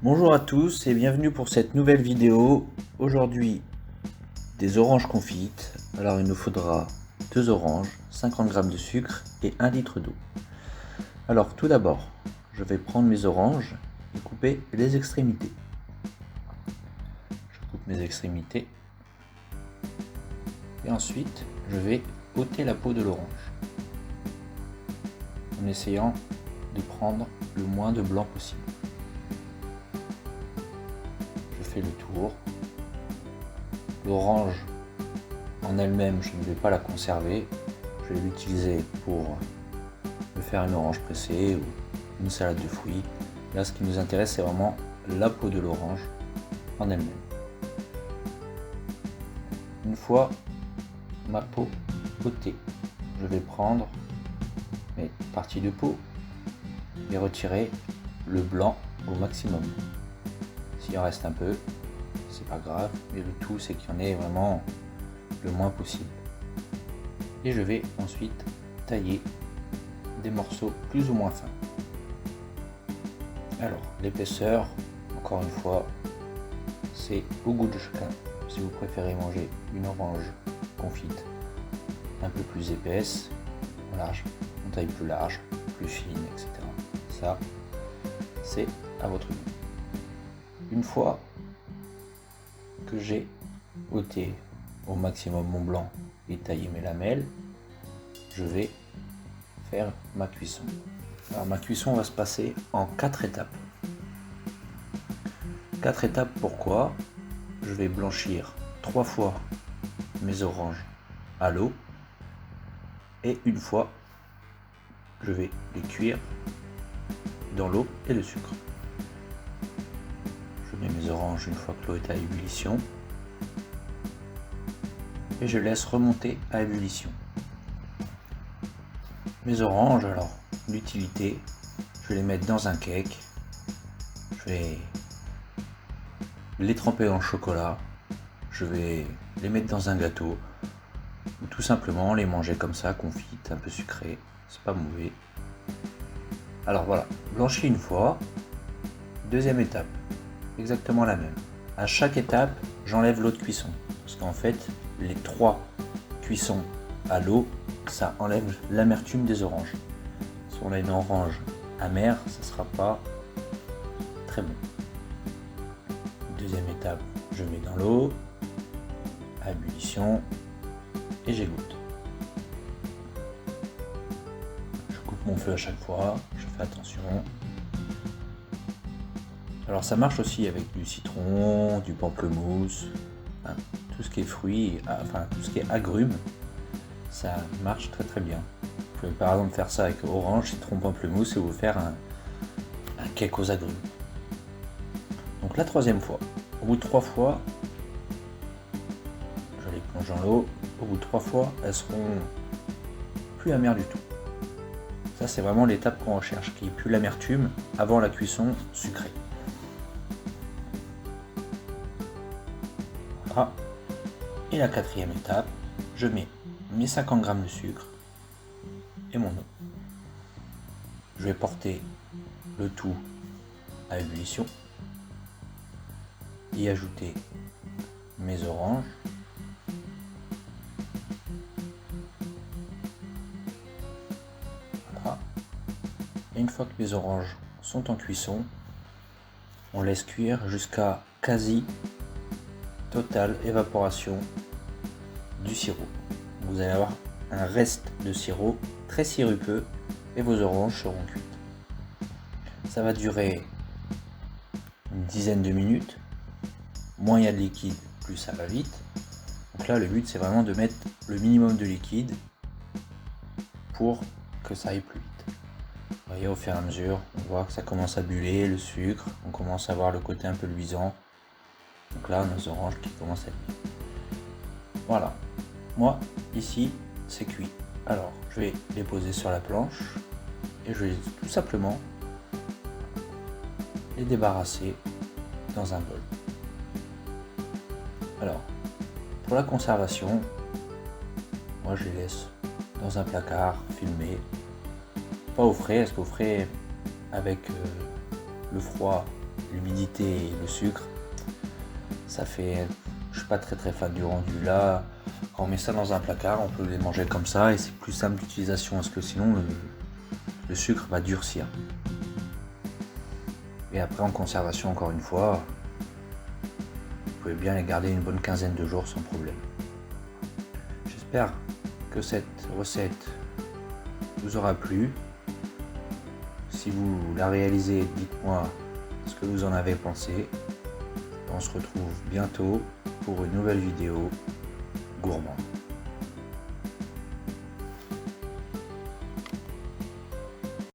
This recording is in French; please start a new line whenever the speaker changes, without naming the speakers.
Bonjour à tous et bienvenue pour cette nouvelle vidéo. Aujourd'hui, des oranges confites. Alors il nous faudra 2 oranges, 50 g de sucre et 1 litre d'eau. Alors tout d'abord, je vais prendre mes oranges et couper les extrémités. Je coupe mes extrémités et ensuite je vais ôter la peau de l'orange en essayant de prendre le moins de blanc possible. Je fais le tour. L'orange en elle-même, je ne vais pas la conserver, je vais l'utiliser pour me faire une orange pressée ou une salade de fruits. Là, ce qui nous intéresse, c'est vraiment la peau de l'orange en elle-même. Une fois ma peau ôtée, je vais prendre mes parties de peau et retirer le blanc au maximum. S'il en reste un peu, c'est pas grave, mais le tout c'est qu'il y en ait vraiment le moins possible. Et je vais ensuite tailler des morceaux plus ou moins fins. Alors l'épaisseur, encore une fois, c'est au goût de chacun. Si vous préférez manger une orange confite un peu plus épaisse, large, une taille plus large, plus fine, etc. Ça, c'est à votre goût. Une fois que j'ai ôté au maximum mon blanc et taillé mes lamelles, je vais faire ma cuisson. Alors ma cuisson va se passer en 4 étapes. 4 étapes, pourquoi? Je vais blanchir 3 fois mes oranges à l'eau et une fois je vais les cuire dans l'eau et le sucre. Je mets mes oranges une fois que l'eau est à ébullition et je laisse remonter à ébullition. Mes oranges, alors l'utilité, je vais les mettre dans un cake, je vais les tremper en chocolat, je vais les mettre dans un gâteau ou tout simplement les manger comme ça, confites, un peu sucrées, c'est pas mauvais. Alors voilà, blanchi une fois. Deuxième étape, exactement la même. À chaque étape, j'enlève l'eau de cuisson parce qu'en fait, les 3 cuissons à l'eau, ça enlève l'amertume des oranges. Si on a une orange amère, ça ne sera pas très bon. Deuxième étape, je mets dans l'eau, à ébullition, et j'égoutte. Je coupe mon feu à chaque fois, je fais attention. Alors ça marche aussi avec du citron, du pamplemousse, hein, tout ce qui est fruits, enfin tout ce qui est agrumes, ça marche très très bien. Vous pouvez par exemple faire ça avec orange, citron, pamplemousse et vous faire un cake aux agrumes. Donc la troisième fois, au bout de 3 fois, je les plonge dans l'eau, au bout de 3 fois, elles seront plus amères du tout. Ça c'est vraiment l'étape qu'on recherche, qui est plus l'amertume avant la cuisson sucrée. Voilà. Et la quatrième étape, je mets mes 50 g de sucre et mon eau. Je vais porter le tout à ébullition, y ajouter mes oranges, voilà. Et une fois que mes oranges sont en cuisson, on laisse cuire jusqu'à quasi totale évaporation du sirop. Vous allez avoir un reste de sirop très sirupeux et vos oranges seront cuites. Ça va durer une dizaine de minutes. Moins il y a de liquide, plus ça va vite. Donc là, le but, c'est vraiment de mettre le minimum de liquide pour que ça aille plus vite. Vous voyez, au fur et à mesure, on voit que ça commence à buller, le sucre, on commence à voir le côté un peu luisant. Donc là, nos oranges qui commencent à être bien. Voilà. Moi, ici, c'est cuit. Alors, je vais les poser sur la planche et je vais tout simplement les débarrasser dans un bol. Alors, pour la conservation, moi je les laisse dans un placard, filmé. Pas au frais, parce qu'au frais, avec le froid, l'humidité et le sucre, ça fait... Je suis pas très fan du rendu. Là, quand on met ça dans un placard, on peut les manger comme ça et c'est plus simple d'utilisation, parce que sinon le sucre va durcir. Et après en conservation, encore une fois, vous pouvez bien les garder une bonne quinzaine de jours sans problème. J'espère que cette recette vous aura plu. Si vous la réalisez, dites-moi ce que vous en avez pensé. On se retrouve bientôt pour une nouvelle vidéo gourmande.